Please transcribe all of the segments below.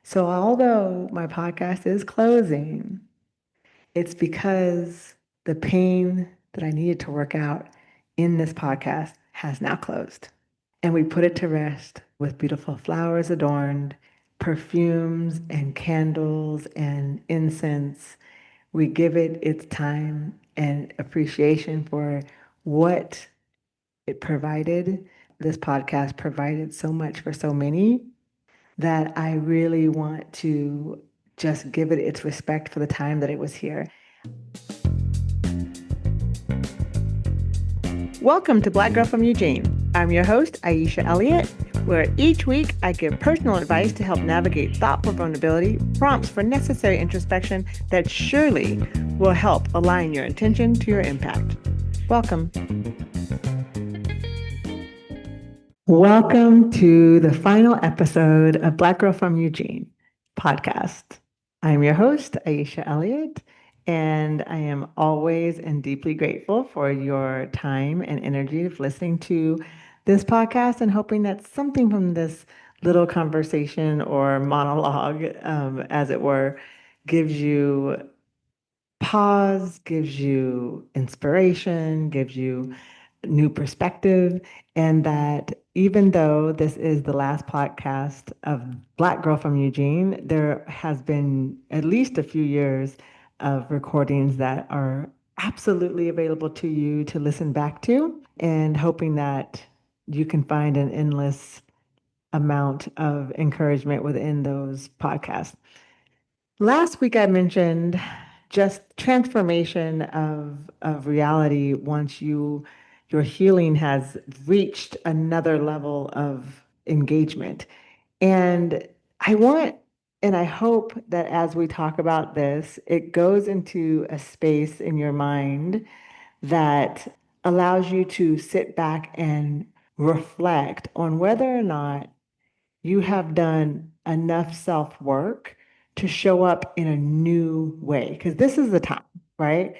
So, although my podcast is closing, it's because the pain that I needed to work out in this podcast has now closed. And we put it to rest with beautiful flowers adorned, perfumes and candles and incense. We give it its time and appreciation for what it provided. This podcast provided so much for so many that I really want to just give it its respect for the time that it was here. Welcome to Black Girl from Eugene. I'm your host, Aisha Elliott, where each week I give personal advice to help navigate thoughtful vulnerability, prompts for necessary introspection that surely will help align your intention to your impact. Welcome. Welcome to the final episode of Black Girl from Eugene podcast. I'm your host, Aisha Elliott, and I am always and deeply grateful for your time and energy of listening to this podcast and hoping that something from this little conversation or monologue, as it were, gives you pause, gives you inspiration, gives you new perspective, and that even though this is the last podcast of Black Girl from Eugene, there has been at least a few years of recordings that are absolutely available to you to listen back to, and hoping that you can find an endless amount of encouragement within those podcasts. Last week I mentioned just transformation of reality once your healing has reached another level of engagement. And I want and I hope that as we talk about this, it goes into a space in your mind that allows you to sit back and reflect on whether or not you have done enough self work to show up in a new way. Because this is the time, right?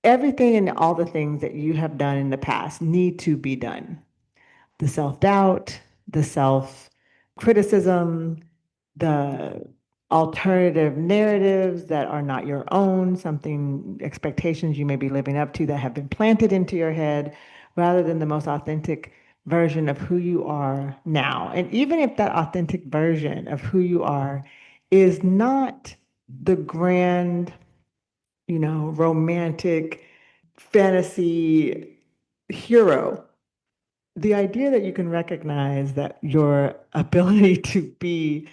Everything and all the things that you have done in the past need to be done. The self doubt, the self criticism, the alternative narratives that are not your own, something, expectations you may be living up to that have been planted into your head rather than the most authentic version of who you are now. And even if that authentic version of who you are is not the grand, romantic fantasy hero, the idea that you can recognize that your ability to be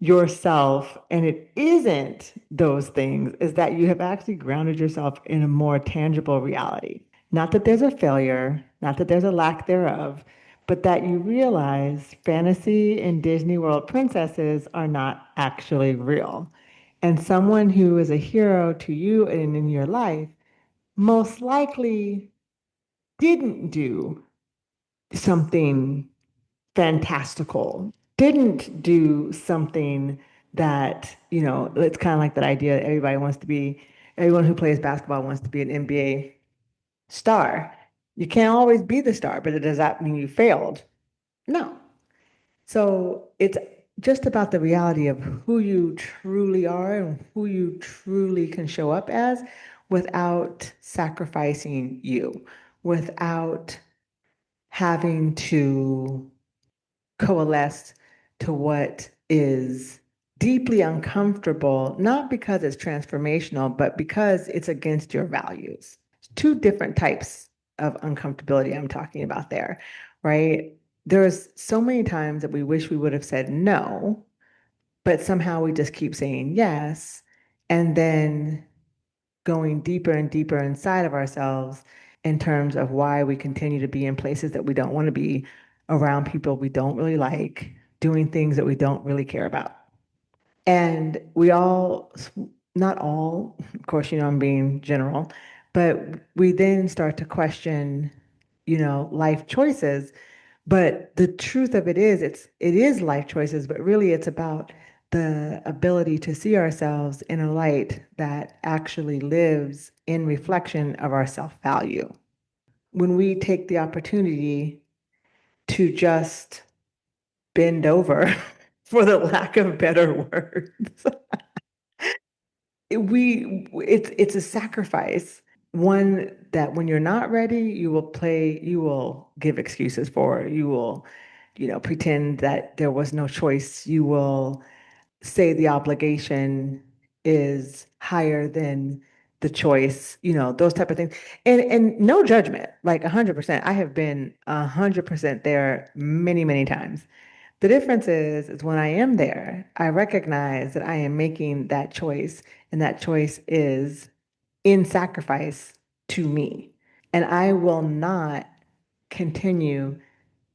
yourself and it isn't those things is that you have actually grounded yourself in a more tangible reality. Not that there's a failure, not that there's a lack thereof, but that you realize fantasy and Disney World princesses are not actually real. And someone who is a hero to you and in your life most likely didn't do something fantastical, didn't do something that, it's kind of like that idea that everyone who plays basketball wants to be an NBA star. You can't always be the star, but does that mean you failed? No. So it's just about the reality of who you truly are and who you truly can show up as without sacrificing you, without having to coalesce to what is deeply uncomfortable, not because it's transformational, but because it's against your values. Two different types of uncomfortability I'm talking about there, right? There's so many times that we wish we would have said no, but somehow we just keep saying yes. And then going deeper and deeper inside of ourselves in terms of why we continue to be in places that we don't want to be, around people we don't really like, doing things that we don't really care about. And we all, not all, of course, I'm being general, but we then start to question, life choices. But the truth of it is, it is life choices, but really it's about the ability to see ourselves in a light that actually lives in reflection of our self-value. When we take the opportunity to just bend over for the lack of better words. It's a sacrifice, one that when you're not ready, you will give excuses for, you will, pretend that there was no choice. You will say the obligation is higher than the choice, those type of things. And no judgment, like 100%. I have been 100% there many, many times. The difference is when I am there, I recognize that I am making that choice, and that choice is in sacrifice to me. And I will not continue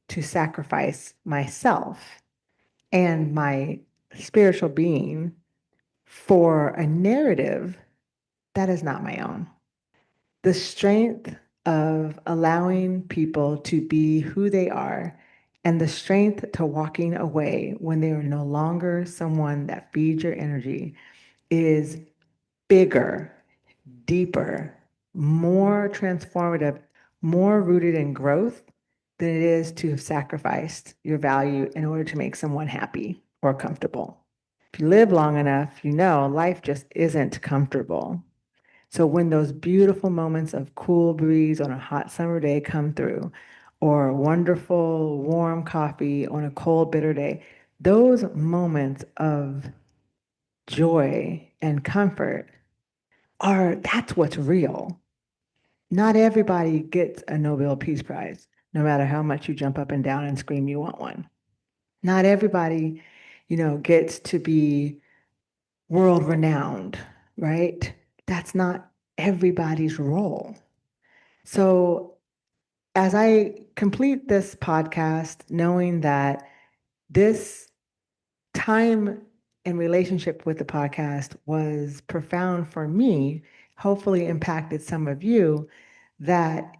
to sacrifice myself and my spiritual being for a narrative that is not my own. The strength of allowing people to be who they are and the strength to walking away when they are no longer someone that feeds your energy is bigger, deeper, more transformative, more rooted in growth than it is to have sacrificed your value in order to make someone happy or comfortable. If you live long enough, you know life just isn't comfortable. So when those beautiful moments of cool breeze on a hot summer day come through, or wonderful warm coffee on a cold, bitter day, those moments of joy and comfort that's what's real. Not everybody gets a Nobel Peace Prize, no matter how much you jump up and down and scream you want one. Not everybody, gets to be world renowned, right? That's not everybody's role. So as I complete this podcast, knowing that this time and relationship with the podcast was profound for me, hopefully impacted some of you, that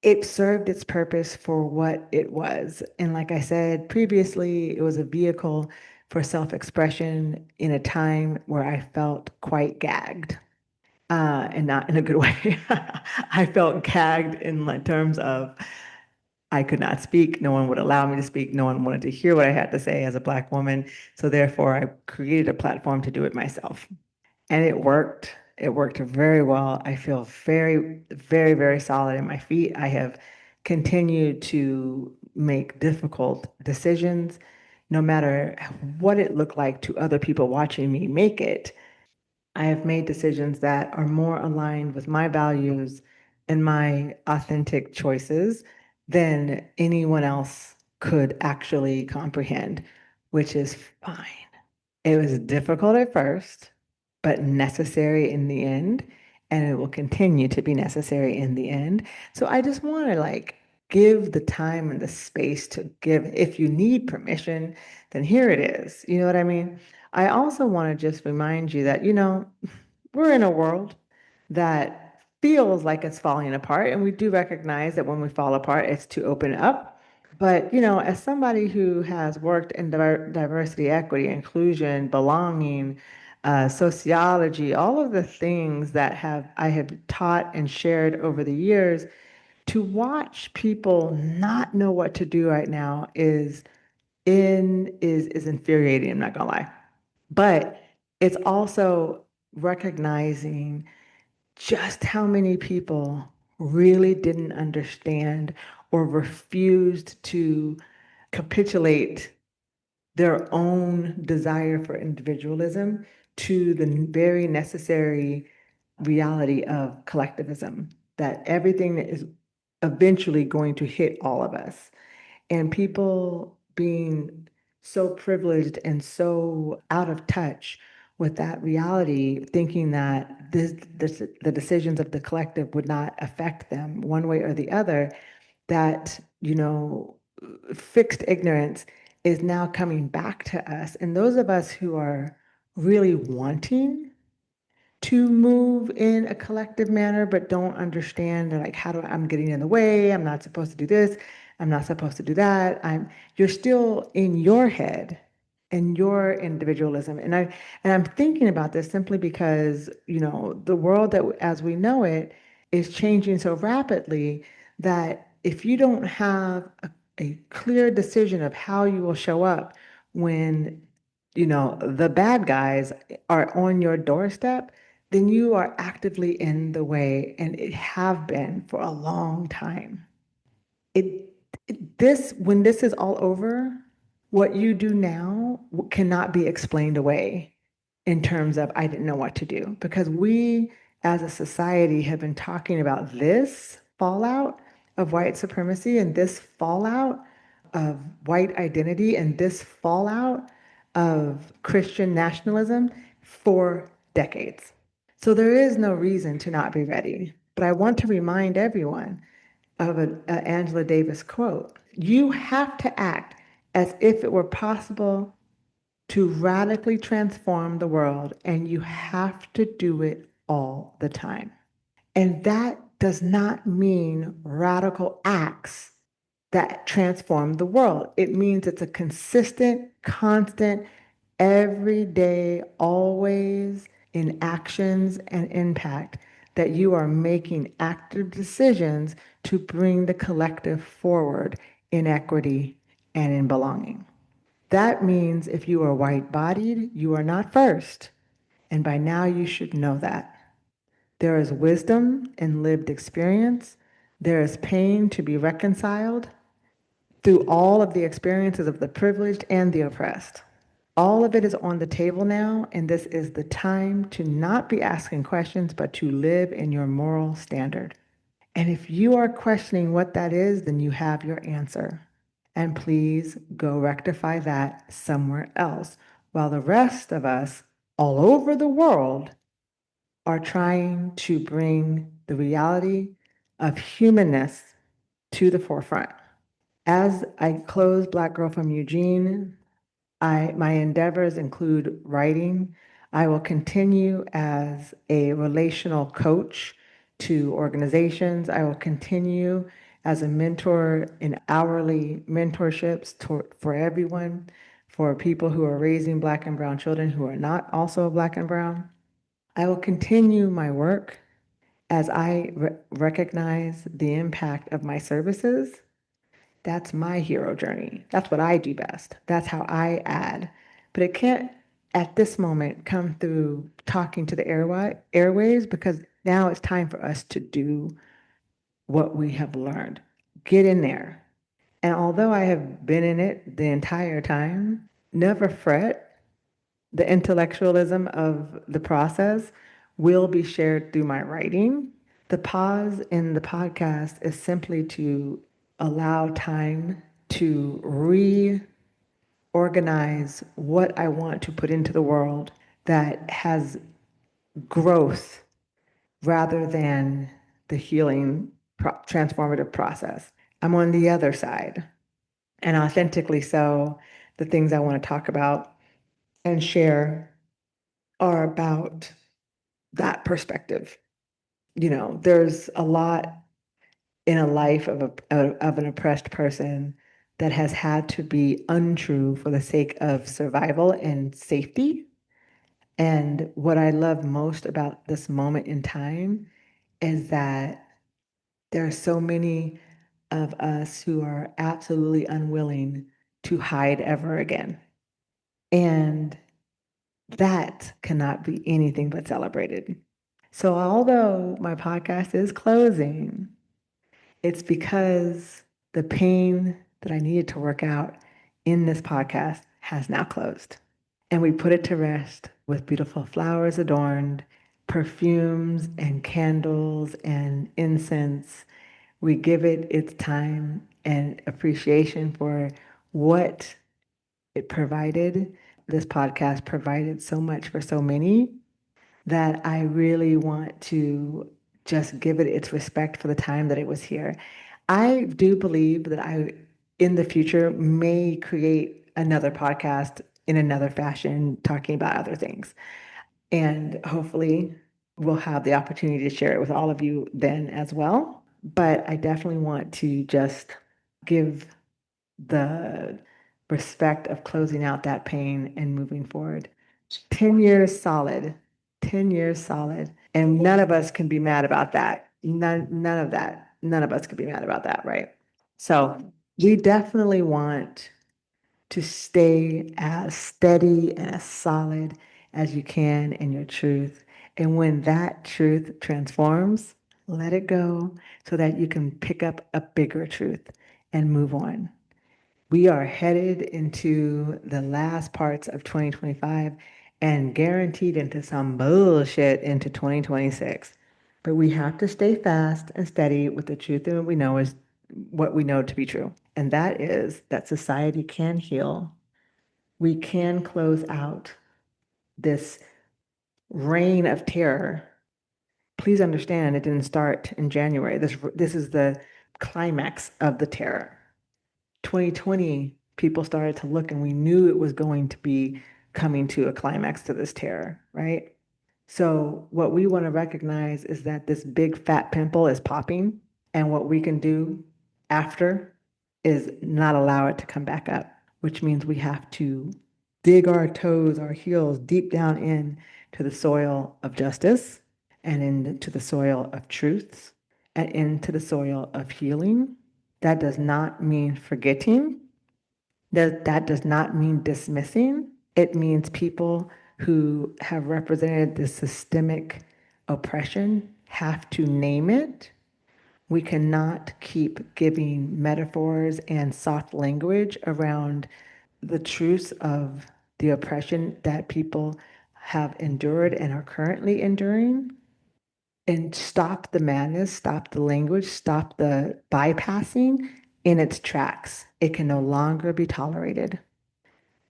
it served its purpose for what it was. And like I said previously, it was a vehicle for self-expression in a time where I felt quite gagged, and not in a good way. I felt gagged in terms of I could not speak. No one would allow me to speak. No one wanted to hear what I had to say as a Black woman. So therefore, I created a platform to do it myself. And it worked. It worked very well. I feel very, very, very solid in my feet. I have continued to make difficult decisions, no matter what it looked like to other people watching me make it. I have made decisions that are more aligned with my values and my authentic choices than anyone else could actually comprehend, which is fine. It was difficult at first, but necessary in the end, and it will continue to be necessary in the end. So I just want to give the time and the space to give. If you need permission, then here it is. You know what I mean? I also want to just remind you that, we're in a world that feels like it's falling apart, and we do recognize that when we fall apart, it's to open up. But, as somebody who has worked in diversity, equity, inclusion, belonging, sociology, all of the things that I have taught and shared over the years, to watch people not know what to do right now is infuriating, I'm not gonna lie. But it's also recognizing just how many people really didn't understand or refused to capitulate their own desire for individualism to the very necessary reality of collectivism, that everything is eventually going to hit all of us. And people being so privileged and so out of touch with that reality, thinking that the decisions of the collective would not affect them one way or the other, that, fixed ignorance is now coming back to us. And those of us who are really wanting to move in a collective manner, but don't understand that, how I'm getting in the way. I'm not supposed to do this. I'm not supposed to do that. You're still in your head and your individualism. And I'm thinking about this simply because, the world that as we know it is changing so rapidly that if you don't have a clear decision of how you will show up when, the bad guys are on your doorstep, then you are actively in the way, and it have been for a long time. It, when this is all over, what you do now cannot be explained away in terms of I didn't know what to do, because we as a society have been talking about this fallout of white supremacy and this fallout of white identity and this fallout of Christian nationalism for decades. So there is no reason to not be ready. But I want to remind everyone of an Angela Davis quote. You have to act as if it were possible to radically transform the world, and you have to do it all the time. And that does not mean radical acts that transform the world. It means it's a consistent, constant, every day, always in actions and impact that you are making active decisions to bring the collective forward in equity and in belonging. That means if you are white bodied, you are not first. And by now you should know that. There is wisdom in lived experience. There is pain to be reconciled through all of the experiences of the privileged and the oppressed. All of it is on the table now, and this is the time to not be asking questions, but to live in your moral standard. And if you are questioning what that is, then you have your answer. And please go rectify that somewhere else, while the rest of us all over the world are trying to bring the reality of humanness to the forefront. As I close Black Girl from Eugene, my endeavors include writing. I will continue as a relational coach to organizations. I will continue as a mentor in hourly mentorships for everyone, for people who are raising Black and Brown children who are not also Black and Brown. I will continue my work as I recognize the impact of my services. That's my hero journey. That's what I do best. That's how I add. But it can't, at this moment, come through talking to the airways, because now it's time for us to do what we have learned. Get in there. And although I have been in it the entire time, never fret. The intellectualism of the process will be shared through my writing. The pause in the podcast is simply to allow time to reorganize what I want to put into the world that has growth rather than the healing transformative process. I'm on the other side, and authentically so, the things I want to talk about and share are about that perspective. There's a lot in a life of an oppressed person that has had to be untrue for the sake of survival and safety. And what I love most about this moment in time is that there are so many of us who are absolutely unwilling to hide ever again. And that cannot be anything but celebrated. So although my podcast is closing, it's because the pain that I needed to work out in this podcast has now closed. And we put it to rest with beautiful flowers adorned, perfumes and candles and incense. We give it its time and appreciation for what it provided. This podcast provided so much for so many that I really want to just give it its respect for the time that it was here. I do believe that I, in the future, may create another podcast in another fashion, talking about other things. And hopefully we'll have the opportunity to share it with all of you then as well. But I definitely want to just give the respect of closing out that pain and moving forward. 10 years solid, 10 years solid. And none of us can be mad about that. None of that. None of us can be mad about that, right? So we definitely want to stay as steady and as solid as you can in your truth. And when that truth transforms, let it go so that you can pick up a bigger truth and move on. We are headed into the last parts of 2025 and guaranteed into some bullshit into 2026. But we have to stay fast and steady with the truth that we know is what we know to be true. And that is that society can heal. We can close out this reign of terror. Please understand, it didn't start in January. This is the climax of the terror. 2020, people started to look and we knew it was going to be coming to a climax to this terror, right? So what we want to recognize is that this big fat pimple is popping, and what we can do after is not allow it to come back up, which means we have to dig our toes, our heels deep down in to the soil of justice and into the soil of truths and into the soil of healing. That does not mean forgetting. That does not mean dismissing. It means people who have represented this systemic oppression have to name it. We cannot keep giving metaphors and soft language around the truths of the oppression that people have endured and are currently enduring. And stop the madness, stop the language, stop the bypassing in its tracks. It can no longer be tolerated.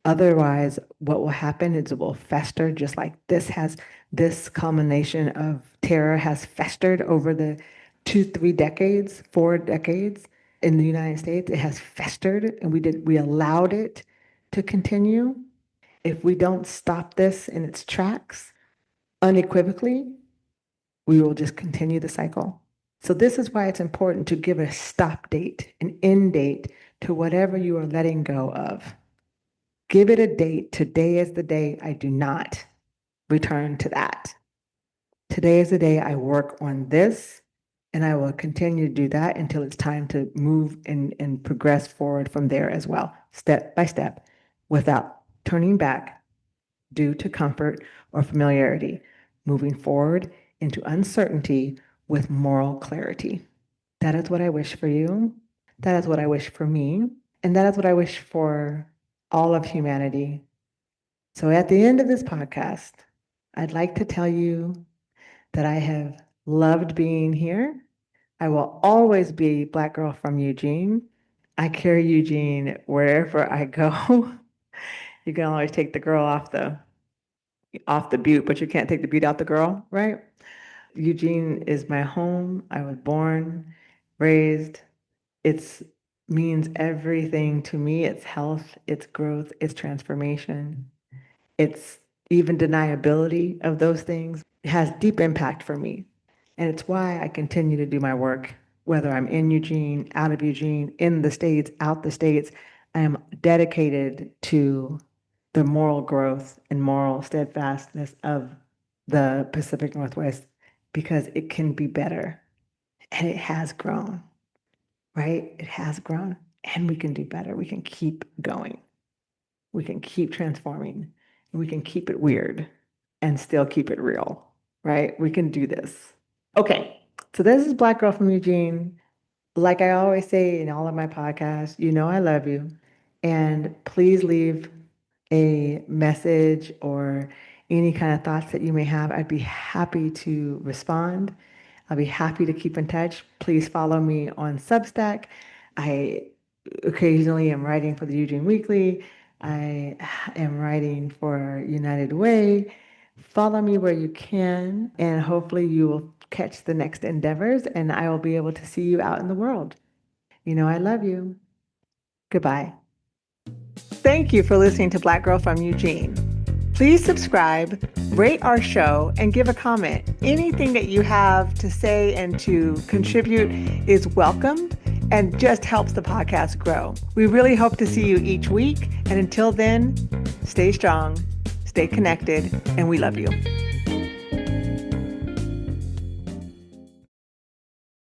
Otherwise, what will happen is it will fester, just like this culmination of terror has festered over the 2, 3 decades, 4 decades in the United States. It has festered, and we allowed it to continue. If we don't stop this in its tracks unequivocally, we will just continue the cycle. So this is why it's important to give a stop date, an end date to whatever you are letting go of. Give it a date. Today is the day I do not return to that. Today is the day I work on this, and I will continue to do that until it's time to move and progress forward from there as well, step by step, without turning back due to comfort or familiarity, moving forward into uncertainty with moral clarity. That is what I wish for you. That is what I wish for me. And that is what I wish for all of humanity. So at the end of this podcast, I'd like to tell you that I have loved being here. I will always be Black girl from Eugene. I carry Eugene wherever I go. You can always take the girl off the butte, but you can't take the butte out the girl, right? Eugene is my home. I was born, raised. It means everything to me. It's health, it's growth, it's transformation. It's even deniability of those things. It has deep impact for me. And it's why I continue to do my work, whether I'm in Eugene, out of Eugene, in the States, out the States. I am dedicated to the moral growth and moral steadfastness of the Pacific Northwest, because it can be better. And it has grown, right? It has grown, and we can do better. We can keep going. We can keep transforming. We can keep it weird and still keep it real, right? We can do this. Okay, so this is Black Girl from Eugene. Like I always say in all of my podcasts, you know I love you. And please leave a message or any kind of thoughts that you may have. I'd be happy to respond. I'll be happy to keep in touch. Please follow me on Substack. I occasionally am writing for the Eugene Weekly. I am writing for United Way. Follow me where you can, and hopefully you will catch the next endeavors, and I will be able to see you out in the world. You know I love you. Goodbye. Thank you for listening to Black Girl from Eugene. Please subscribe, rate our show, and give a comment. Anything that you have to say and to contribute is welcomed and just helps the podcast grow. We really hope to see you each week. And until then, stay strong, stay connected, and we love you.